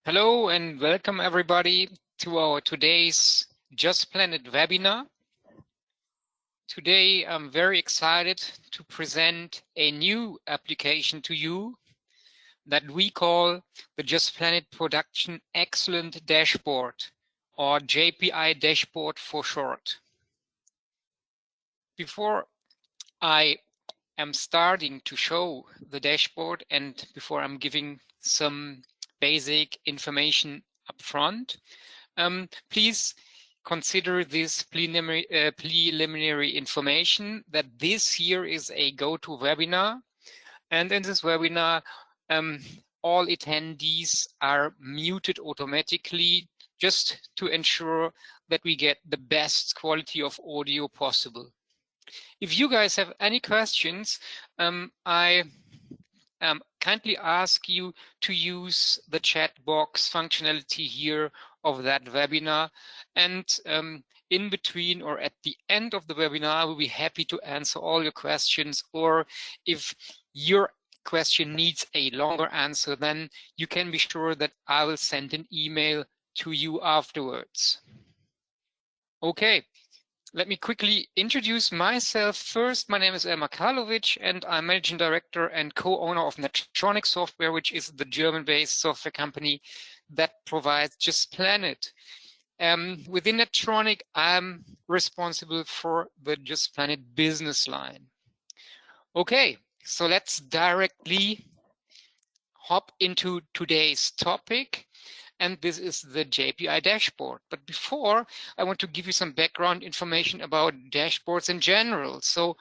Hello and welcome everybody to our today's Just Planet webinar. Today I'm very excited to present a new application to you that we call the Just Planet Production Excellent Dashboard, or JPI Dashboard for short. Before I am starting to show the dashboard and before I'm giving some basic information up front, please consider this preliminary information that this here is a GoToWebinar, and in this webinar all attendees are muted automatically just to ensure that we get the best quality of audio possible. If you guys have any questions, I kindly ask you to use the chat box functionality here of that webinar, and in between or at the end of the webinar we'll be happy to answer all your questions, or if your question needs a longer answer, then you can be sure that I will send an email to you afterwards. Okay. Let me quickly introduce myself first. My name is Elmar Karlovic, and I'm Managing Director and co-owner of Netronic Software, which is the German-based software company that provides Just Planet. Within Netronic, I'm responsible for the Just Planet business line. Okay, so let's directly hop into today's topic. And this is the JPI dashboard. But before, I want to give you some background information about dashboards in general. So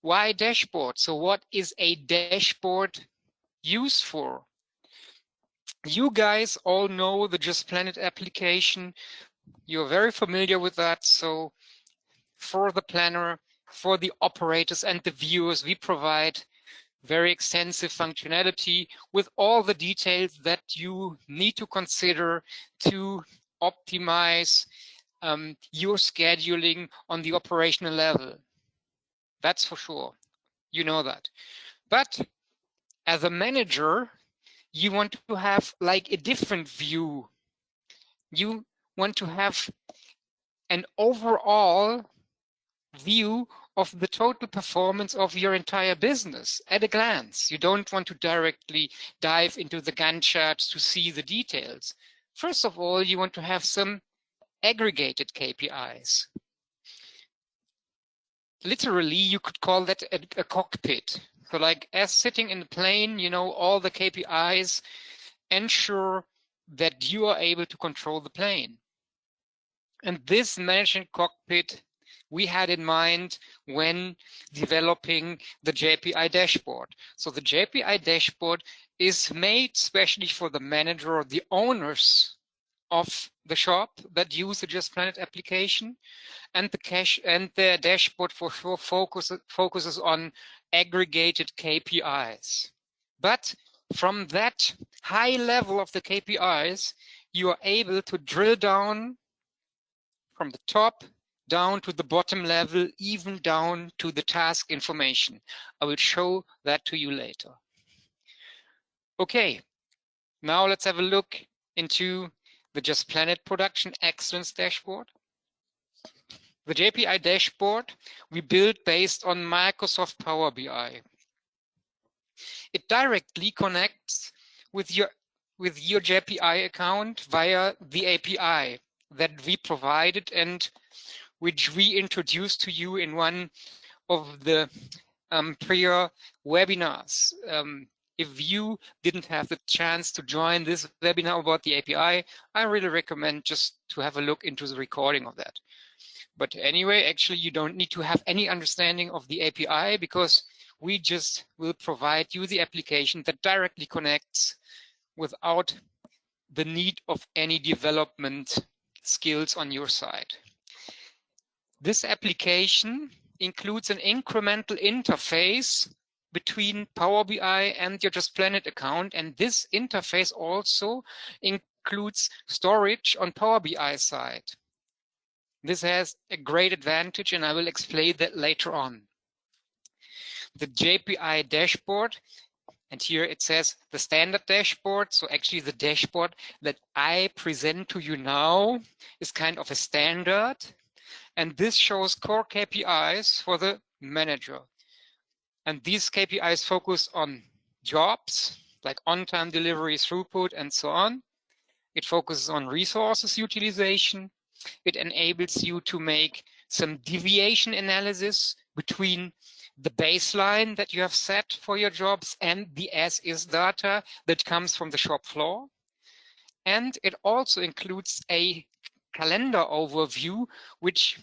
why dashboard? So what is a dashboard used for? You guys all know the Just Planet application. You're very familiar with that. So for the planner, for the operators and the viewers, we provide very extensive functionality with all the details that you need to consider to optimize your scheduling on the operational level. That's for sure. You know that. But as a manager, you want to have like a different view. You want to have an overall view of the total performance of your entire business at a glance. You don't want to directly dive into the Gantt charts to see the details. First of all, you want to have some aggregated KPIs. Literally, you could call that a cockpit. So like as sitting in the plane, you know, all the KPIs ensure that you are able to control the plane. And this management cockpit we had in mind when developing the JPI dashboard. So the JPI dashboard is made specially for the manager or the owners of the shop that use the Just Planet application, and the dashboard for sure focuses on aggregated KPIs. But from that high level of the KPIs, you are able to drill down from the top down to the bottom level, even down to the task information. I will show that to you later. Okay, now let's have a look into the Just Planet Production Excellence Dashboard. The JPI dashboard we built based on Microsoft Power BI. It directly connects with your JPI account via the API that we provided and which we introduced to you in one of the prior webinars. If you didn't have the chance to join this webinar about the API, I really recommend just to have a look into the recording of that. But anyway, actually, you don't need to have any understanding of the API because we just will provide you the application that directly connects without the need of any development skills on your side. This application includes an incremental interface between Power BI and your Just Planet account, and this interface also includes storage on Power BI side. This has a great advantage, and I will explain that later on. The JPI dashboard And here it says the standard dashboard. So actually the dashboard that I present to you now is kind of a standard. And this shows core KPIs for the manager. And these KPIs focus on jobs, like on-time delivery, throughput, and so on. It focuses on resources utilization. It enables you to make some deviation analysis between the baseline that you have set for your jobs and the as-is data that comes from the shop floor. And it also includes a calendar overview, which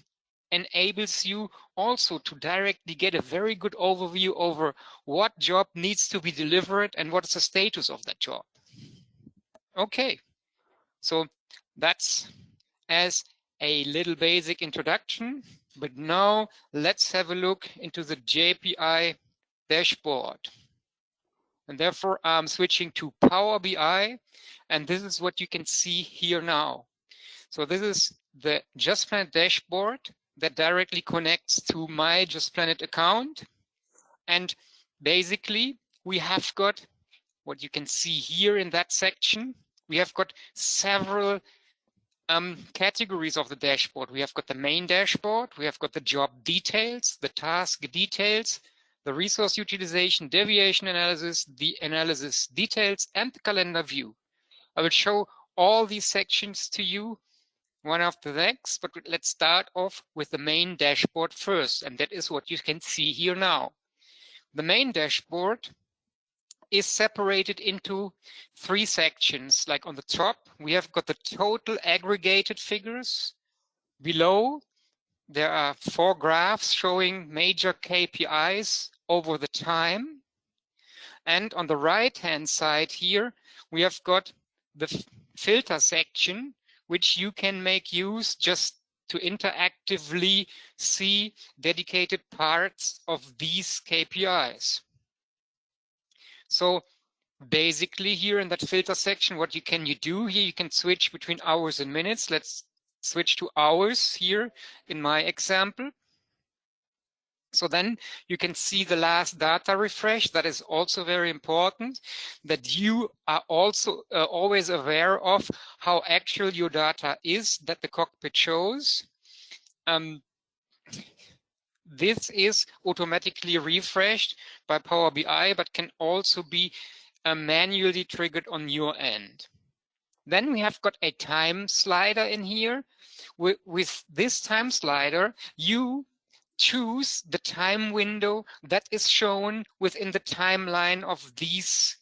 enables you also to directly get a very good overview over what job needs to be delivered and what is the status of that job. Okay, so that's as a little basic introduction, but now let's have a look into the JPI dashboard. And therefore I'm switching to Power BI, and this is what you can see here now. So this is the Just Planet dashboard that directly connects to my Just Planet account. And basically we have got what you can see here in that section. We have got several categories of the dashboard. We have got the main dashboard, we have got the job details, the task details, the resource utilization, deviation analysis, the analysis details, and the calendar view. I will show all these sections to you one after the next, but let's start off with the main dashboard first, and that is what you can see here now. The main dashboard is separated into 3 sections. Like on the top, we have got the total aggregated figures. Below, there are 4 graphs showing major KPIs over the time. And on the right-hand side here, we have got the filter section, which you can make use just to interactively see dedicated parts of these KPIs. So basically here in that filter section, what you do here, you can switch between hours and minutes. Let's switch to hours here in my example. So then you can see the last data refresh. That is also very important, that you are also always aware of how actual your data is that the cockpit shows. This is automatically refreshed by Power BI, but can also be manually triggered on your end. Then we have got a time slider in here. With this time slider, you choose the time window that is shown within the timeline of these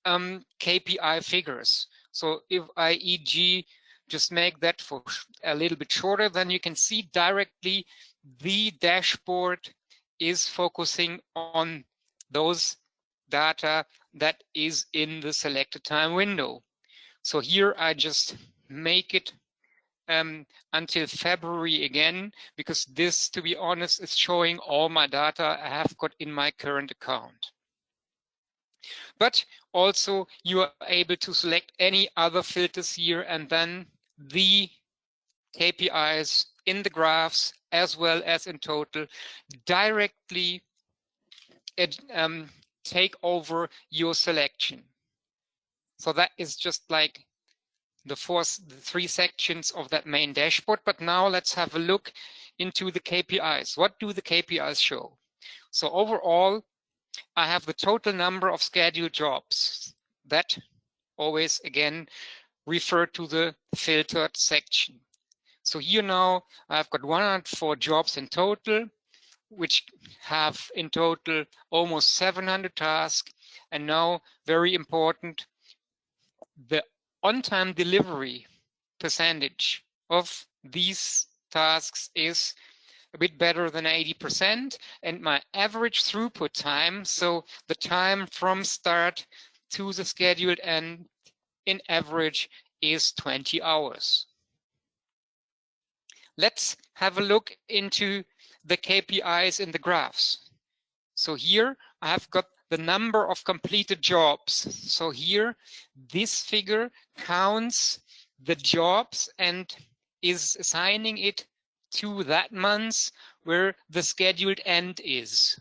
KPI figures. So if I, e.g., just make that for a little bit shorter, then you can see directly the dashboard is focusing on those data that is in the selected time window. So here I just make it until February again, because this, to be honest, is showing all my data I have got in my current account. But also you are able to select any other filters here, and then the KPIs in the graphs as well as in total directly take over your selection. So that is just like the 3 sections of that main dashboard. But now let's have a look into the KPIs. What do the KPIs show? So overall, I have the total number of scheduled jobs. That always, again, refer to the filtered section. So here now, I've got 104 jobs in total, which have in total almost 700 tasks. And now, very important, the on-time delivery percentage of these tasks is a bit better than 80%, and my average throughput time, so the time from start to the scheduled end, in average is 20 hours. Let's have a look into the KPIs in the graphs. So here I have got the number of completed jobs. So here, this figure counts the jobs and is assigning it to that month where the scheduled end is.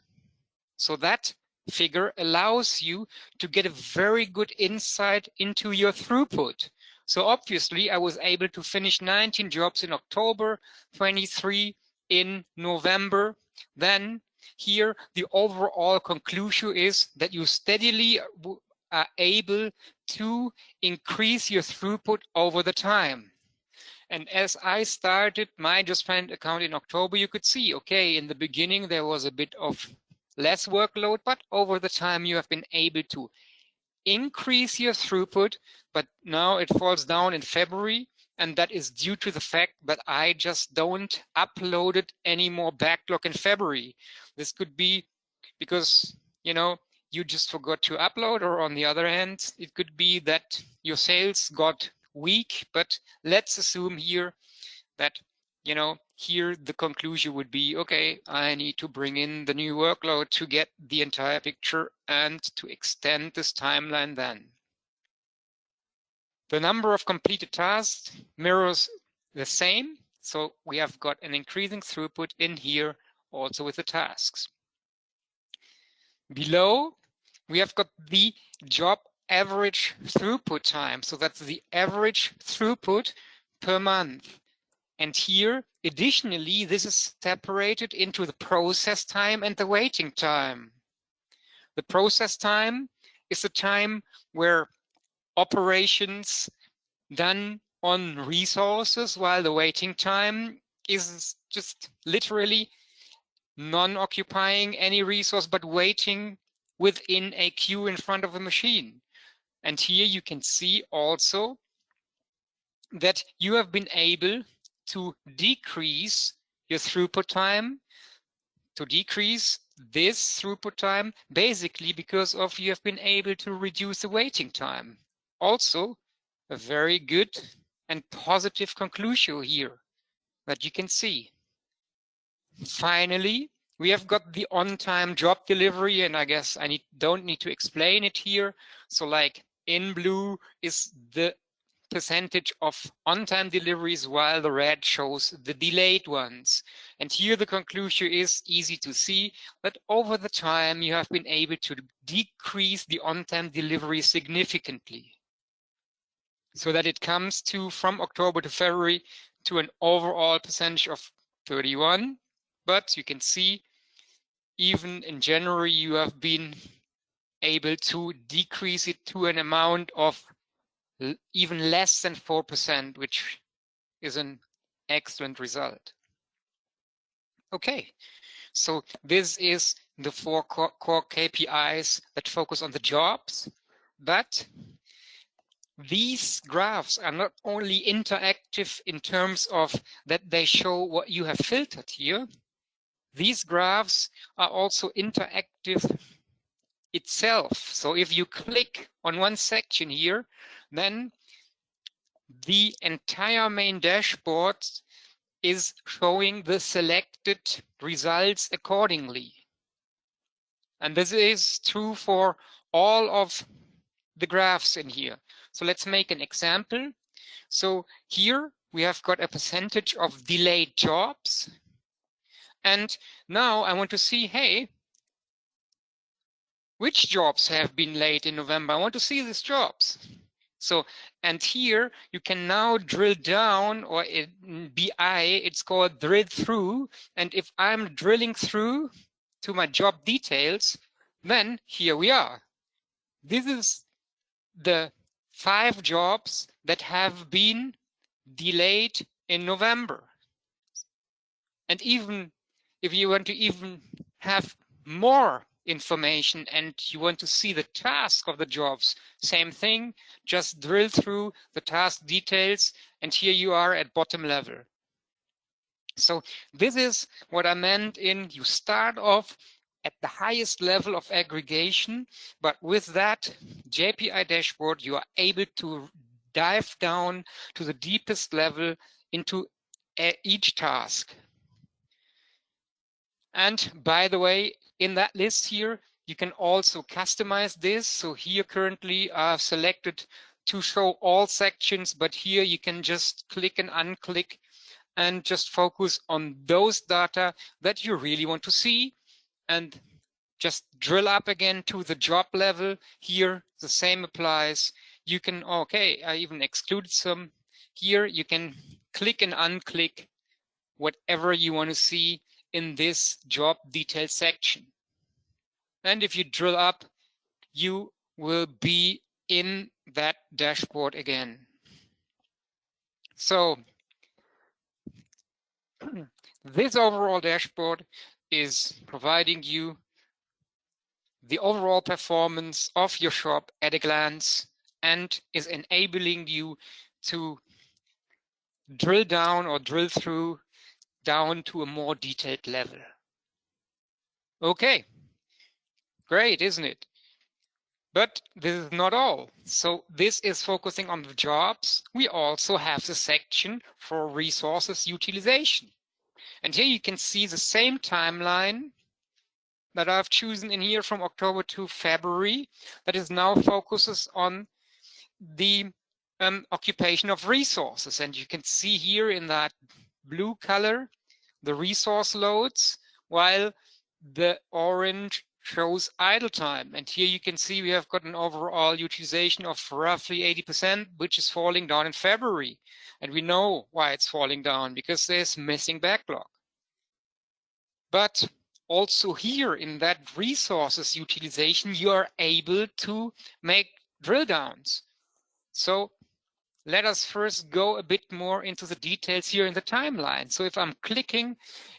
So that figure allows you to get a very good insight into your throughput. So obviously I was able to finish 19 jobs in October, 23 in November. Then here the overall conclusion is that you steadily are able to increase your throughput over the time. And as I started my JustFind account in October, you could see, okay, in the beginning there was a bit of less workload, but over the time you have been able to increase your throughput, but now it falls down in February, and that is due to the fact that I just don't upload it any more backlog in February. This could be because, you know, you just forgot to upload, or on the other hand, it could be that your sales got weak, but let's assume here that, you know, here the conclusion would be, okay, I need to bring in the new workload to get the entire picture and to extend this timeline then. The number of completed tasks mirrors the same. So we have got an increasing throughput in here also with the tasks. Below, we have got the job average throughput time. So that's the average throughput per month. And here, additionally, this is separated into the process time and the waiting time. The process time is the time where operations done on resources, while the waiting time is just literally non-occupying any resource, but waiting within a queue in front of a machine. And here you can see also that you have been able to decrease your throughput time, to decrease this throughput time, basically because of you have been able to reduce the waiting time. Also, a very good and positive conclusion here that you can see. Finally, we have got the on-time job delivery, and I guess I don't need to explain it here. So like in blue is the percentage of on-time deliveries, while the red shows the delayed ones. And here the conclusion is easy to see, that over the time you have been able to decrease the on-time delivery significantly, so that it comes to, from October to February, to an overall percentage of 31. But you can see even in January you have been able to decrease it to an amount of even less than 4%, which is an excellent result. Okay, so this is the 4 core KPIs that focus on the jobs, but these graphs are not only interactive in terms of that they show what you have filtered here. These graphs are also interactive itself. So if you click on one section here, then the entire main dashboard is showing the selected results accordingly. And this is true for all of the graphs in here. So let's make an example. So here we have got a percentage of delayed jobs. And now I want to see, hey, which jobs have been late in November? I want to see these jobs. So, and here you can now drill down, or in BI, it's called drill through. And if I'm drilling through to my job details, then here we are. This is the 5 jobs that have been delayed in November. And even if you want to even have more information and you want to see the task of the jobs, same thing, just drill through the task details, and here you are at bottom level. So this is what I meant in you start off at the highest level of aggregation, but with that JPI dashboard, you are able to dive down to the deepest level into each task. And by the way, in that list here, you can also customize this. So here currently I've selected to show all sections, but here you can just click and unclick and just focus on those data that you really want to see. And just drill up again to the job level. Here, the same applies. You can, okay, I even excluded some. Here, you can click and unclick whatever you want to see in this job detail section. And if you drill up, you will be in that dashboard again. So this overall dashboard is providing you the overall performance of your shop at a glance and is enabling you to drill down or drill through down to a more detailed level. Okay, great, isn't it? But this is not all. So this is focusing on the jobs. We also have the section for resources utilization. And here you can see the same timeline that I've chosen in here from October to February that is now focuses on the occupation of resources. And you can see here in that blue color the resource loads, while the orange shows idle time. And here you can see we have got an overall utilization of roughly 80%, which is falling down in February. And we know why it's falling down, because there's missing backlog. But also here in that resources utilization, you are able to make drill downs. So let us first go a bit more into the details here in the timeline. So if I'm clicking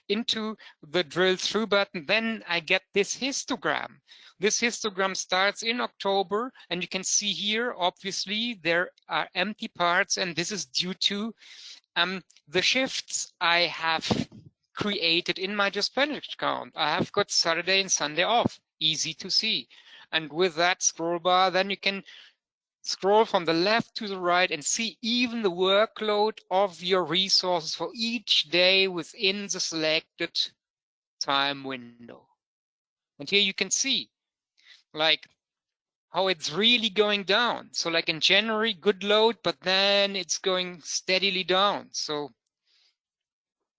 into the drill through button, then I get this histogram. This histogram starts in October, and you can see here, obviously, there are empty parts, and this is due to the shifts I have created in my dispatch account. I have got Saturday and Sunday off, easy to see. And with that scroll bar, then you can scroll from the left to the right and see even the workload of your resources for each day within the selected time window. And here you can see like how it's really going down. So like in January, good load, but then it's going steadily down. So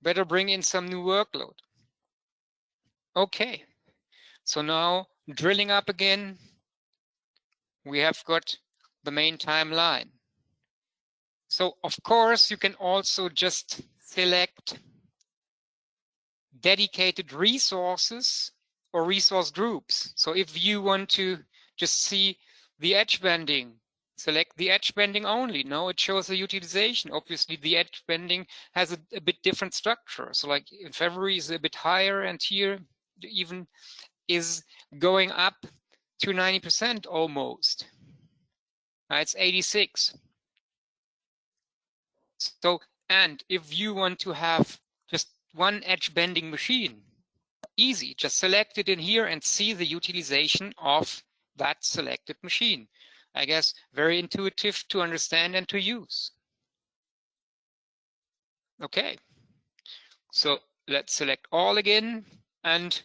better bring in some new workload. Okay, so now drilling up again, we have got the main timeline. So of course, you can also just select dedicated resources or resource groups. So if you want to just see the edge banding, select the edge banding only. No, it shows the utilization. Obviously, the edge banding has a bit different structure. So like in February is a bit higher, and here even is going up to 90% almost. It's 86. So, and if you want to have just one edge bending machine, easy, just select it in here and see the utilization of that selected machine. I guess very intuitive to understand and to use. Okay, so let's select all again, and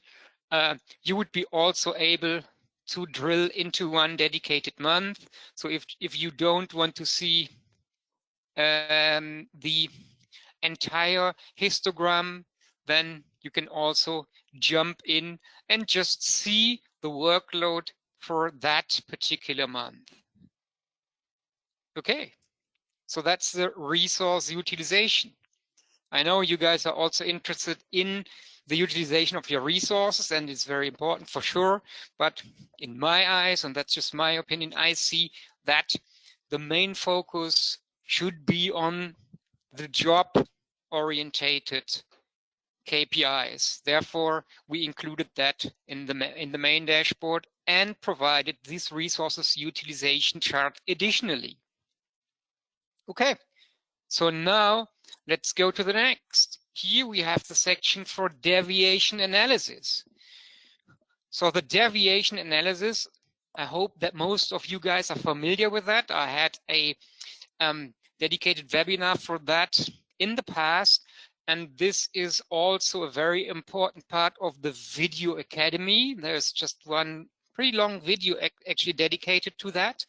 you would be also able to drill into one dedicated month. So if you don't want to see the entire histogram, then you can also jump in and just see the workload for that particular month. Okay, so that's the resource utilization. I know you guys are also interested in the utilization of your resources, and it's very important for sure. But in my eyes, and that's just my opinion, I see that the main focus should be on the job-orientated KPIs. Therefore, we included that in the main dashboard and provided this resources utilization chart additionally. Okay, so now let's go to the next. Here we have the section for deviation analysis. So the deviation analysis, I hope that most of you guys are familiar with that. I had a dedicated webinar for that in the past, and this is also a very important part of the Video Academy. There's just one pretty long video actually dedicated to that.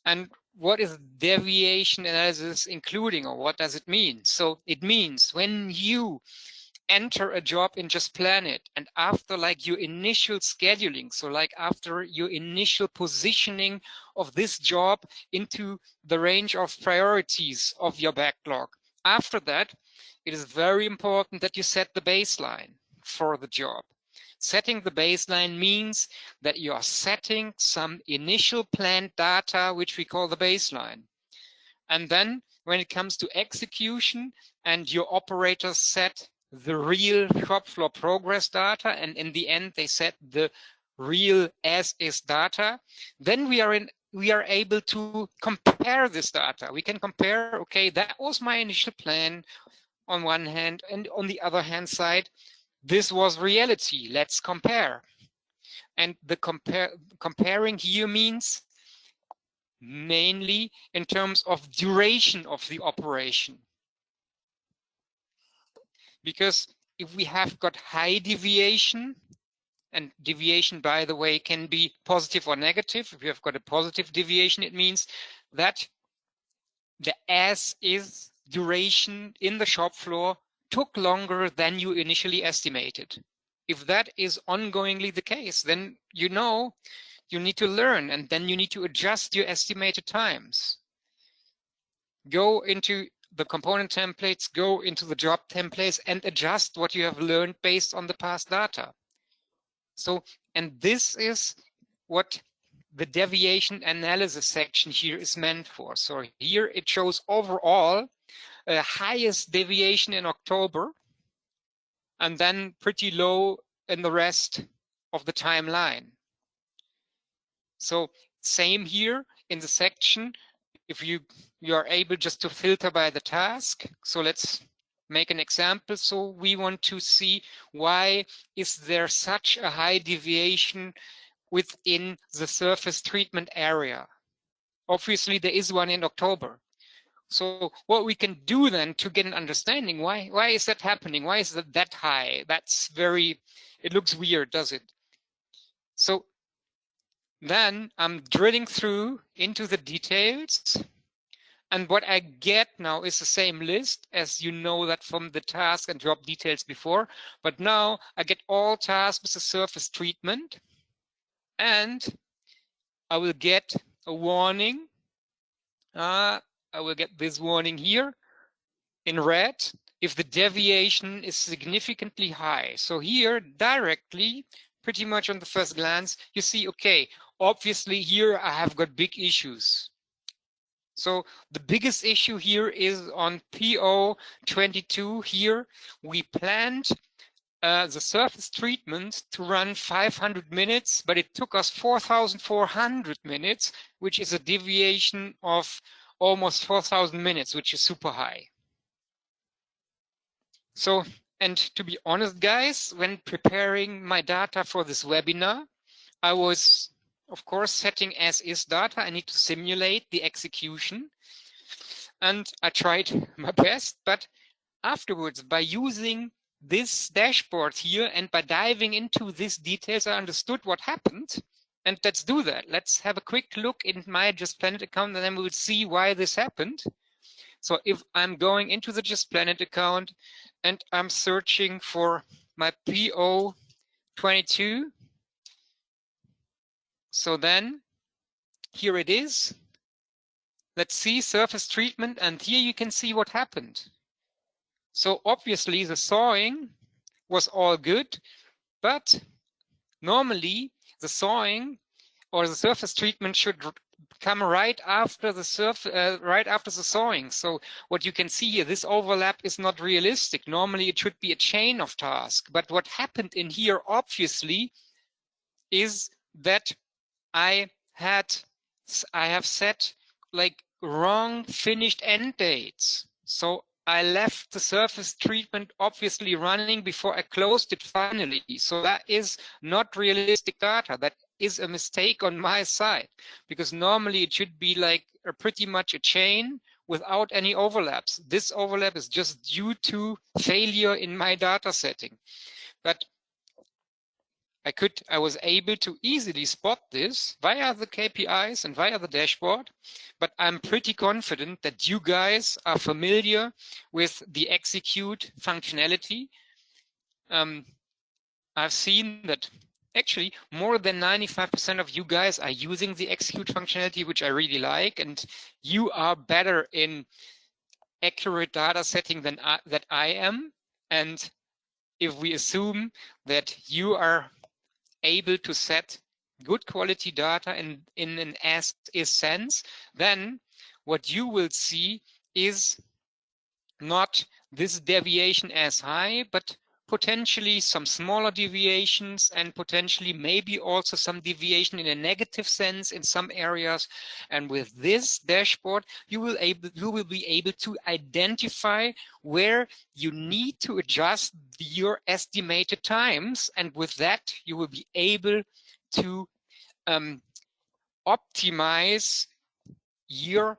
And what is deviation analysis including, or what does it mean? So it means when you enter a job in Just Planet, and after like your initial scheduling, so like after your initial positioning of this job into the range of priorities of your backlog, after that, it is very important that you set the baseline for the job. Setting the baseline means that you are setting some initial planned data, which we call the baseline. And then when it comes to execution and your operators set the real shop floor progress data, and in the end they set the real as is data, then we are able to compare this data. We can compare, okay, that was my initial plan on one hand, and on the other hand side, this was reality. Let's compare. And the comparing here means mainly in terms of duration of the operation. Because if we have got high deviation, and deviation, by the way, can be positive or negative. If you have got a positive deviation, it means that the as-is duration in the shop floor took longer than you initially estimated. If that is ongoingly the case, then you know you need to learn, and then you need to adjust your estimated times. Go into the component templates, go into the job templates, and adjust what you have learned based on the past data. So, and this is what the deviation analysis section here is meant for. So here it shows overall highest deviation in October, and then pretty low in the rest of the timeline. So same here in the section, if you are able just to filter by the task. So let's make an example. So we want to see why is there such a high deviation within the surface treatment area. Obviously there is one in October. So what we can do then to get an understanding, why is that happening? Why is that high? That's very, it looks weird, does it? So then I'm drilling through into the details, and what I get now is the same list as you know that from the task and job details before, but now I get all tasks with the surface treatment, and I will get a warning. I will get this warning here in red if the deviation is significantly high. So here directly, pretty much on the first glance, you see, okay, obviously here I have got big issues. So the biggest issue here is on PO 22 here. We planned the surface treatment to run 500 minutes, but it took us 4,400 minutes, which is a deviation of almost 4,000 minutes, which is super high. So, and to be honest, guys, when preparing my data for this webinar, I was, of course, setting as is data. I need to simulate the execution. And I tried my best, but afterwards, by using this dashboard here and by diving into these details, I understood what happened. And let's do that. Let's have a quick look in my Just Planet account, and then we will see why this happened. So if I'm going into the Just Planet account and I'm searching for my PO 22, so then here it is. Let's see surface treatment, and here you can see what happened. So obviously the sawing was all good, but normally the sawing or the surface treatment should come right after the sawing. So what you can see here, this overlap is not realistic. Normally it should be a chain of tasks, but what happened in here obviously is that I have set like wrong finished end dates. So I left the surface treatment obviously running before I closed it finally. So that is not realistic data. That is a mistake on my side, because normally it should be like pretty much a chain without any overlaps. This overlap is just due to failure in my data setting. But I was able to easily spot this via the KPIs and via the dashboard, but I'm pretty confident that you guys are familiar with the execute functionality. I've seen that actually more than 95% of you guys are using the execute functionality, which I really like, and you are better in accurate data setting than that I am. And if we assume that you are able to set good quality data in an as-is sense, then what you will see is not this deviation as high, but potentially some smaller deviations and potentially maybe also some deviation in a negative sense in some areas. And with this dashboard, you will be able to identify where you need to adjust your estimated times. And with that, you will be able to optimize your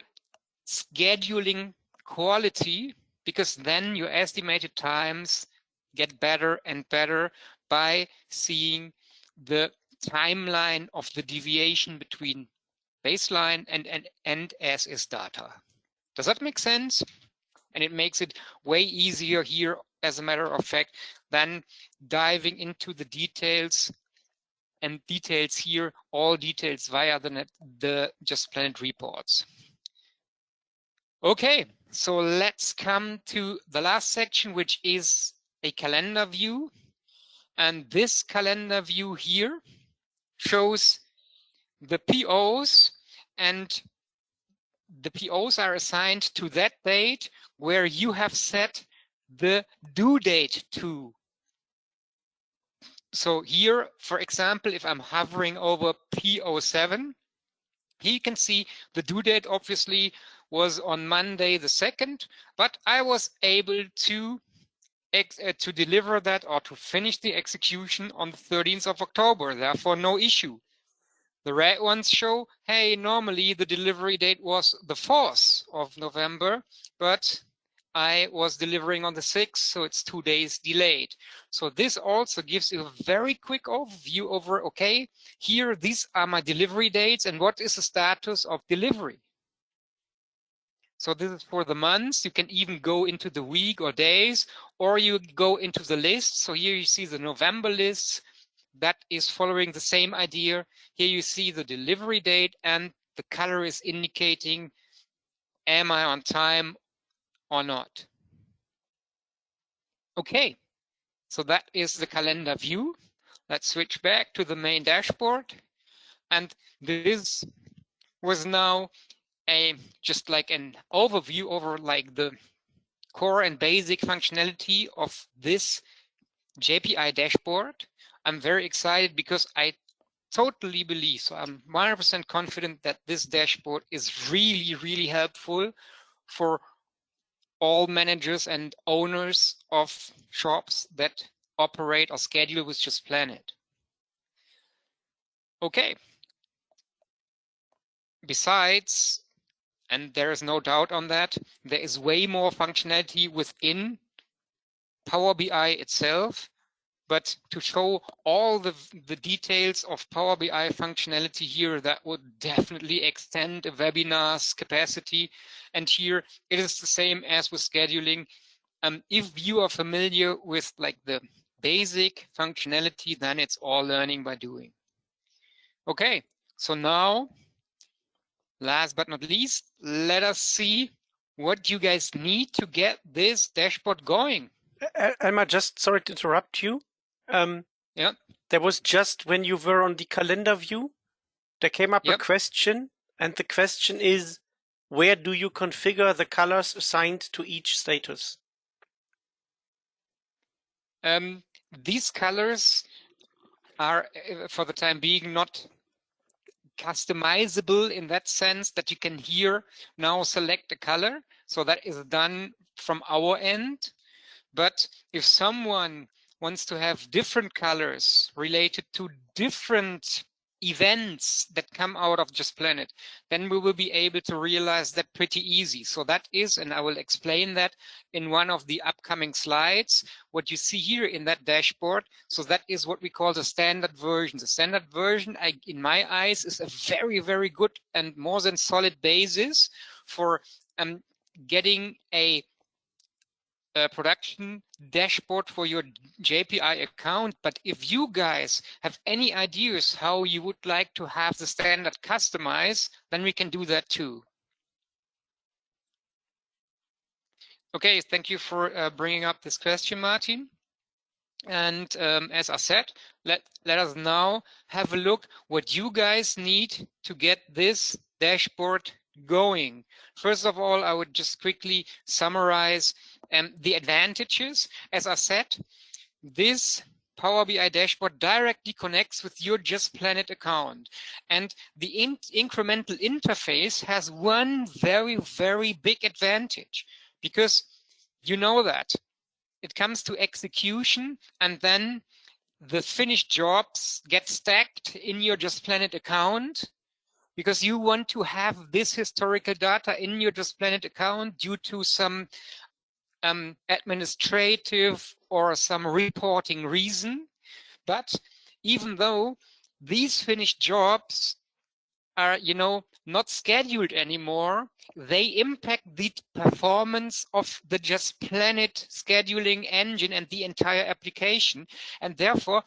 scheduling quality, because then your estimated times get better and better by seeing the timeline of the deviation between baseline and as-is data. Does that make sense? And it makes it way easier here, as a matter of fact, than diving into the details and details here, all details via the Just Planet reports. Okay, so let's come to the last section, which is a calendar view. And this calendar view here shows the POs, and the POs are assigned to that date where you have set the due date to. So here, for example, if I'm hovering over PO7, here you can see the due date obviously was on Monday the 2nd, but I was able to deliver that or to finish the execution on the 13th of October, therefore no issue. The red ones show, hey, normally the delivery date was the 4th of November, but I was delivering on the 6th, so it's 2 days delayed. So this also gives you a very quick overview over, okay, here, these are my delivery dates and what is the status of delivery. So this is for the months. You can even go into the week or days, or you go into the list. So here you see the November list. That is following the same idea. Here you see the delivery date and the color is indicating, am I on time or not? Okay, so that is the calendar view. Let's switch back to the main dashboard. And this was now just like an overview over like the core and basic functionality of this JPI dashboard. I'm very excited because I totally believe, so I'm 100% confident that this dashboard is really, really helpful for all managers and owners of shops that operate or schedule with Just Planet. Okay. Besides, and there is no doubt on that, there is way more functionality within Power BI itself. But to show all the details of Power BI functionality here, that would definitely extend a webinar's capacity. And here it is the same as with scheduling. If you are familiar with like the basic functionality, then it's all learning by doing. Okay, so now, last but not least, let us see what you guys need to get this dashboard going. Elmar, just sorry to interrupt you. Yeah. There was just when you were on the calendar view, there came up a question, and the question is, where do you configure the colors assigned to each status? These colors are, for the time being, not customizable in that sense that you can here now select a color. So that is done from our end. But if someone wants to have different colors related to different events that come out of Just Planet, then we will be able to realize that pretty easy. So that is, and I will explain that in one of the upcoming slides, what you see here in that dashboard. So that is what we call the standard version. The standard version, in my eyes, is a very, very good and more than solid basis for getting a production dashboard for your JPI account, but if you guys have any ideas how you would like to have the standard customized, then we can do that too. Okay, thank you for bringing up this question, Martin. And as I said, let us now have a look what you guys need to get this dashboard going. First of all, I would just quickly summarize the advantages. As I said, this Power BI dashboard directly connects with your Just Planet account. And the incremental interface has one very, very big advantage, because you know that it comes to execution, and then the finished jobs get stacked in your Just Planet account, because you want to have this historical data in your Just Planet account due to some administrative or some reporting reason. But even though these finished jobs are, not scheduled anymore, they impact the performance of the Just Planet scheduling engine and the entire application. And therefore,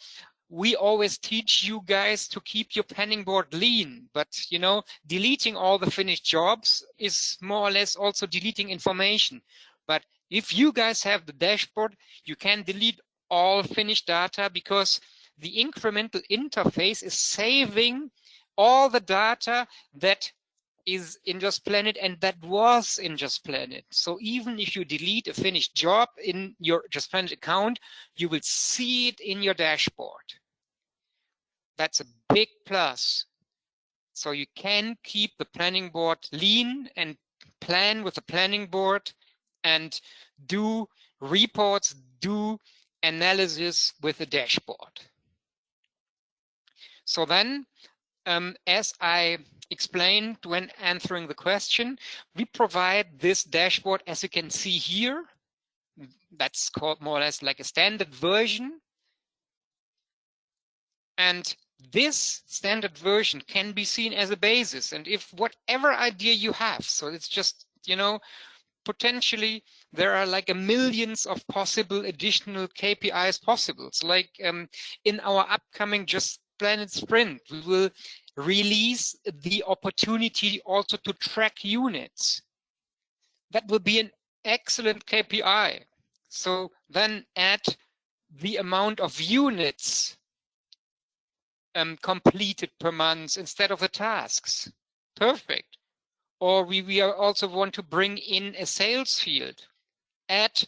we always teach you guys to keep your planning board lean, but deleting all the finished jobs is more or less also deleting information. But if you guys have the dashboard, you can delete all finished data, because the incremental interface is saving all the data that is in Just Planet and that was in Just Planet. So even if you delete a finished job in your Just Planet account, you will see it in your dashboard. That's a big plus. So you can keep the planning board lean and plan with the planning board and do reports, do analysis with the dashboard. So then, as I explained when answering the question, we provide this dashboard, as you can see here. That's called more or less like a standard version. And this standard version can be seen as a basis. And if whatever idea you have, so it's just, potentially there are like millions of possible additional KPIs possible. So like in our upcoming Just Planet sprint, we will release the opportunity also to track units. That will be an excellent KPI. So then add the amount of units completed per month instead of the tasks. Perfect. Or we also want to bring in a sales field. Add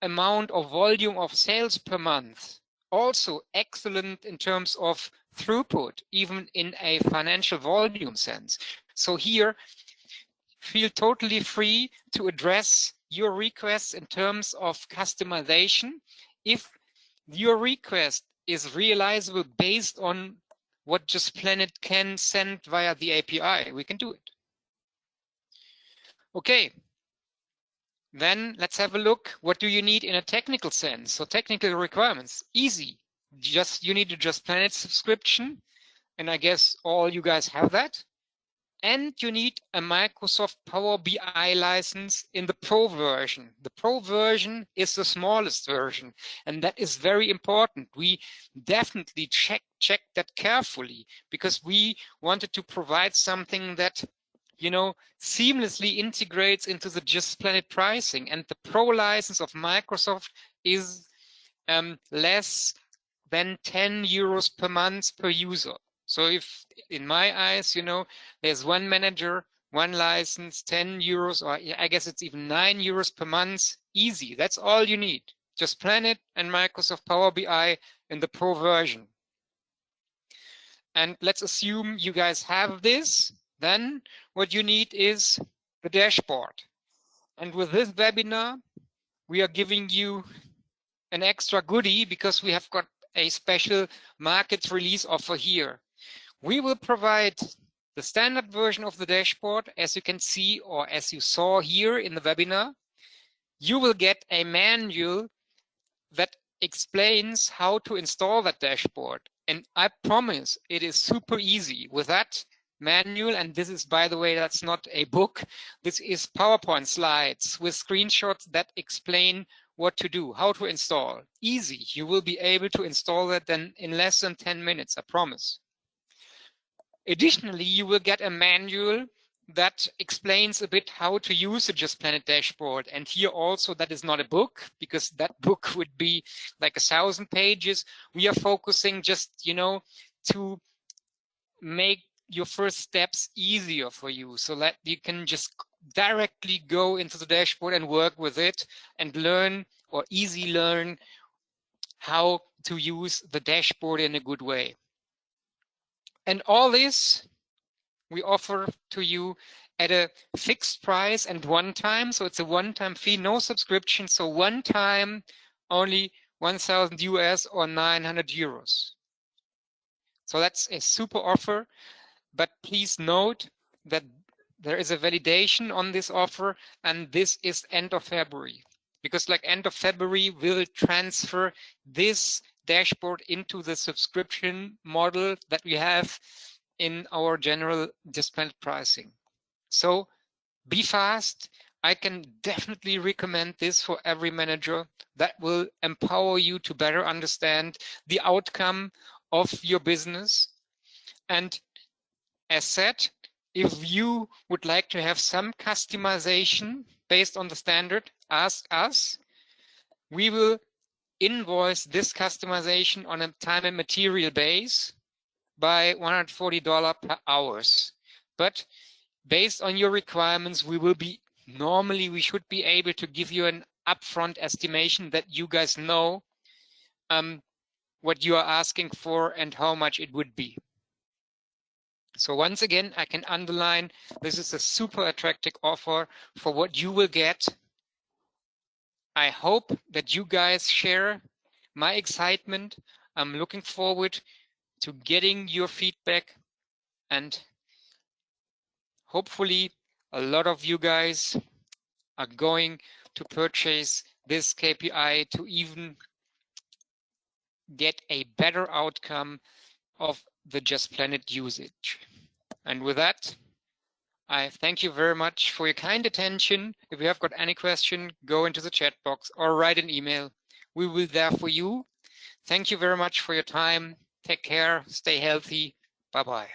amount of volume of sales per month. Also excellent in terms of throughput, even in a financial volume sense. So here, feel totally free to address your requests in terms of customization. If your request is realizable based on what Just Planet can send via the API, we can do it. Okay, then let's have a look. What do you need in a technical sense? So technical requirements, easy. You need a Just Planet subscription, and I guess all you guys have that. And you need a Microsoft Power BI license in the Pro version. The Pro version is the smallest version, and that is very important. We definitely check that carefully, because we wanted to provide something that seamlessly integrates into the Just Planet pricing. And the Pro license of Microsoft is less than 10 euros per month per user. So if, in my eyes, there's one manager, one license, 10 euros, or I guess it's even 9 euros per month, easy. That's all you need. Just Planet and Microsoft Power BI in the Pro version. And let's assume you guys have this. Then what you need is the dashboard. And with this webinar, we are giving you an extra goodie, because we have got a special market release offer here. We will provide the standard version of the dashboard, as you can see, or as you saw here in the webinar. You will get a manual that explains how to install that dashboard. And I promise it is super easy. With that manual, and this is, by the way, that's not a book, this is PowerPoint slides with screenshots that explain what to do, how to install. Easy. You will be able to install that then in less than 10 minutes, I promise. Additionally, you will get a manual that explains a bit how to use the Just Planet dashboard. And here also, that is not a book, because that book would be like 1,000 pages. We are focusing just, to make your first steps easier for you, so that you can just directly go into the dashboard and work with it and learn, or easy learn, how to use the dashboard in a good way. And all this we offer to you at a fixed price and one time. So it's a one-time fee, no subscription. So one time, only 1,000 US or 900 euros. So that's a super offer. But please note that there is a validation on this offer, and this is end of February. Because like end of February, we'll transfer this dashboard into the subscription model that we have in our general Just Planet pricing. So be fast. I can definitely recommend this for every manager. That will empower you to better understand the outcome of your business. And as said, if you would like to have some customization based on the standard, ask us. We will invoice this customization on a time and material base by $140 per hours. But based on your requirements, we should be able to give you an upfront estimation that you guys know what you are asking for and how much it would be. So once again, I can underline, this is a super attractive offer for what you will get. I hope that you guys share my excitement. I'm looking forward to getting your feedback, and hopefully a lot of you guys are going to purchase this KPI to even get a better outcome of the Just Planet usage. And with that, I thank you very much for your kind attention. If you have got any question, go into the chat box or write an email. We will be there for you. Thank you very much for your time. Take care. Stay healthy. Bye-bye.